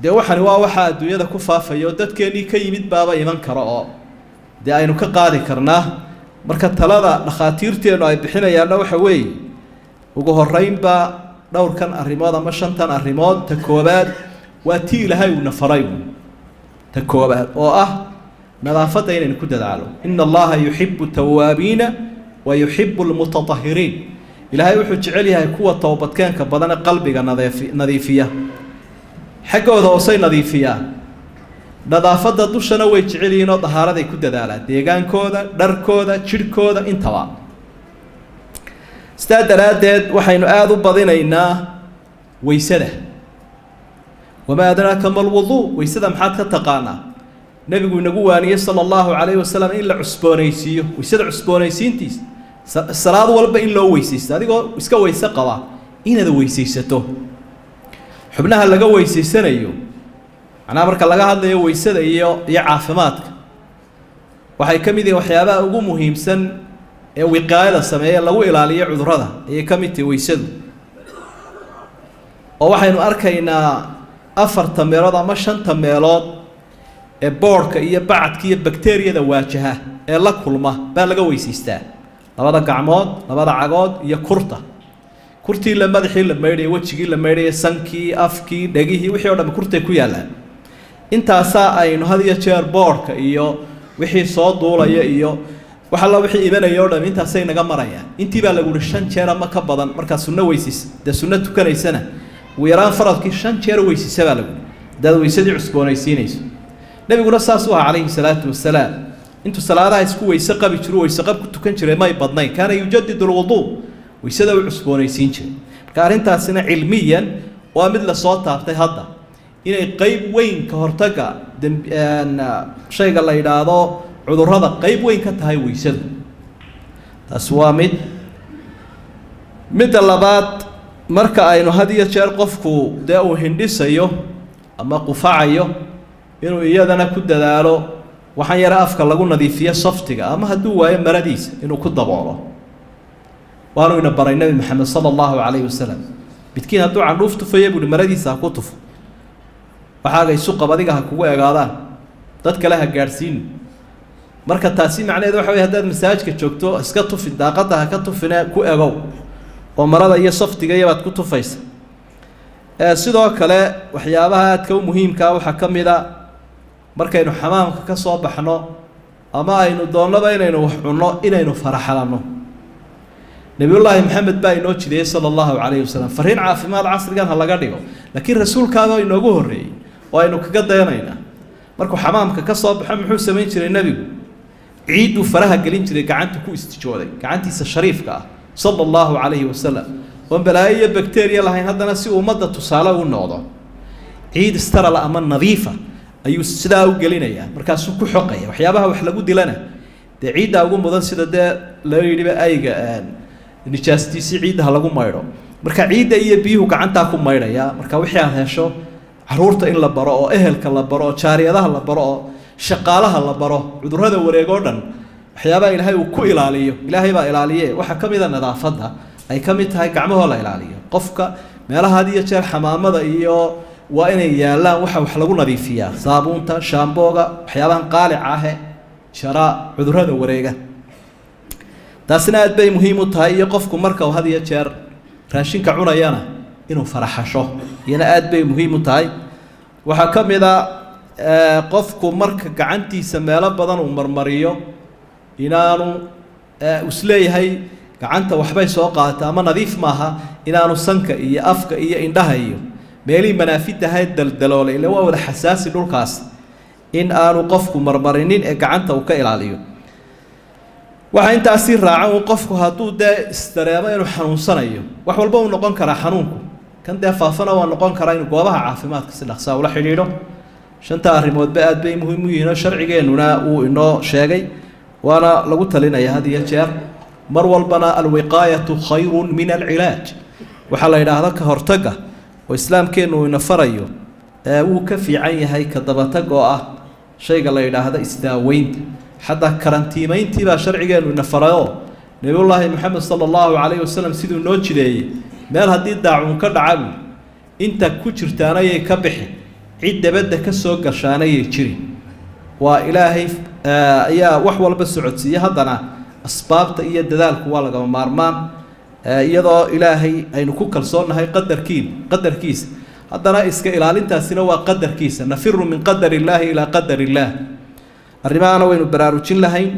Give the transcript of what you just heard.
dee waxani waa waxa adduunyada ku faafayo dadkeenii ka yimid baaba iman karo oo dee aynu ka qaadi karnaa marka talada dhakhaatiirteenu ay bixinayaanna waxa weeye ugu horreynba dhowrkan arrimood ama shantan arrimood ta koobaad waa tii ilaahay uuna faray ta koobaad oo ah nadaafadda inaynu ku dadaalo ina allaha yuxibu tawaabiina wa yuxibu almutatahiriin ilaahay wuxuu jecel yahay kuwa toobadkeenka badan ee qalbiga nadiifiya xaggooda hoosay nadiifiyaan nadaafadda dushana way jecel yihiin oo dahaaraday ku dadaalaan deegaankooda dharkooda jidhkooda intaba sidaa daraaddeed waxaynu aada u badinaynaa weysada wamaa adraaka ma alwuduu weysada maxaad ka taqaanaa nebigu inagu waaniyey sala allahu calayhi wasalam in la cusboonaysiiyo weysada cusboonaysiintiisa salaad walba in loo weysaysto adigoo iska weyse qaba inaad weysaysato xubnaha laga weysaysanayo macnaha marka laga hadlayo weysada iyo caafimaadka waxay ka mid yihiin waxyaabaha ugu muhiimsan ee wiqaayada sameeya lagu ilaaliyo cudurrada ayay ka mid tahay weysadu oo waxaynu arkaynaa 4 meelood ama 5 meelood ee boorka iyo bacadka iyo bakteeriyada waajaha ee la kulma baa laga weysaystaa labada gacmood labada cagood iyo kurtii la madaxii la meeydhay wajigii la meeydhay sankii afkii dhagihii wixii oo dhan kurtay ku yaalaan intaasa aynu had iyo jeer boorka iyo wixii soo duulaya iyo waxa la wixii ibanaya oo dhan intaasay naga marayaan intii baa lagu 5 jeer ama ka badan marka sunna weysis de sunna tukanaysana weeraan faradkii 5 jeer weysisa baa lagu dad weysadii cusboonaysiinayso nabiguna saas u ahaa calayhi salaatu wasalaam intu salaadaha isku weyse qabi jiro weyse qab ku tukan jiray may badnayn kana yujaddidu alwudu weysada uu cusboonaysiin jiray marka arrintaasina cilmiyan waa mid la soo taabtay hadda inay qayb weyn ka hortaga shayga la yiraahdo cudurrada qayb weyn ka tahay weysadu taas waa mid labaad marka aynu had iyo jeer qofku dee uu hindhisayo ama qufacayo inuu iyadana ku dadaalo waxaan yara afka lagu nadiifiyo saftiga ama hadduu waayo maradiisa inuu ku daboolo waanu ina baray nabi maxamed sala allahu calayhi wasalam midkiin hadduu candhuuf tufayo buuhi maradiisa ha ku tufo waxaaga isu qab adiga ha kugu egaadaan dad kale ha gaadhsiin marka taasi macnaheedu waxa wey haddaad masaajidka joogto iska tufi daaqadda ha ka tufine ku egow oo marada iyo saftiga iyabaad ku tufaysa sidoo kale waxyaabaha aadka u muhiimkaa waxaa ka mid a markaynu xamaamka ka soo baxno ama aynu doonnaba inaynu wax cunno inaynu faraxalanno nabiyullaahi maxamed baa inoo jideeyey sala allahu calayhi wasalam fariin caafimaad casrigan ha laga dhigo laakiin rasuulkaaba inoogu horreeyey oo aynu kaga dayanaynaa markuu xamaamka ka soo baxo muxuu samayn jiray nebigu ciidduu faraha gelin jiray gacanta ku istijooday gacantiisa shariifka ah sala allahu calayhi wasalam oon balaayo iyo bakteriya lahayn haddana si ummadda tusaale u noqdo ciid istarala ama nadiifa ayuu sidaa u gelinayaa markaasuu ku xoqaya waxyaabaha wax lagu dilana dee ciiddaa ugu mudan sida dee loo yidhiba ayga nijaastiisii ciidda ha lagu maydho marka ciidda iyo biyuhu gacantaa ku maydhaya marka wixii aad hesho caruurta in la baro oo ehelka la baro oo jaariyadaha la baro oo shaqaalaha la baro cudurrada wareeg oo dhan waxyaabaha ilaahay uu ku ilaaliyo ilaahay baa ilaaliye waxaa ka mid a nadaafadda ay ka mid tahay gacmahoo la ilaaliyo qofka meelaha had iyo jeer xamaamada iyo waa inay yaalaan waxa wax lagu nadiifiyaa saabuunta shaambooga waxyaabahan qaalica ahe jaraa cudurrada wareega taasina aad bay muhiim u tahay iyo qofku marka uu had iyo jeer raashinka cunayana inuu faraxasho iyana aad bay muhiim u tahay waxaa ka mid a qofku marka gacantiisa meelo badan uu marmariyo inaanu isleeyahay gacanta waxbay soo qaata ama nadiif maaha inaanu sanka iyo afka iyo indhaha iyo meelihii manaafidahayd daldaloolay ila waa wada xasaasi dhulkaas in aanu qofku marmarinin ee gacanta uu ka ilaaliyo waxaa intaasi raaca uu qofku hadduu dee isdareemo inuu xanuunsanayo wax walba uu noqon karaa xanuunku kan dee faafana waa noqon karaa inuu goobaha caafimaadka si dhaqsaa ula xidhiidho shanta arrimoodba aad bay muhiim u yihiin oo sharcigeennuna uu inoo sheegay waana lagu talinaya had iyo jeer mar walbana alwiqaayatu khayrun min alcilaaj waxaa la yidhaahdo ka hortagga oo islaamkeennu uu ina farayo wuu ka fiican yahay ka dabatag oo ah shayga la yidhaahdo isdaaweynta xataa karantiimayntii baa sharcigeennu ina farayoo nabiyullaahi maxamed sala allahu calayhi wasalam siduu noo jideeyey meel haddii daacuun ka dhacabu inta ku jirtaan ayay ka bixi cid dabadda ka soo gashaanayay jirin waa ilaahay ayaa wax walba socodsiiya haddana asbaabta iyo dadaalku waa lagama maarmaan iyadoo ilaahay aynu ku kalsoonahay qadarkiisa haddana iska ilaalintaasina waa qadarkiisa nafiru min qadar illaahi ilaa qadar illaah arrimahaana waynu baraarujin lahayn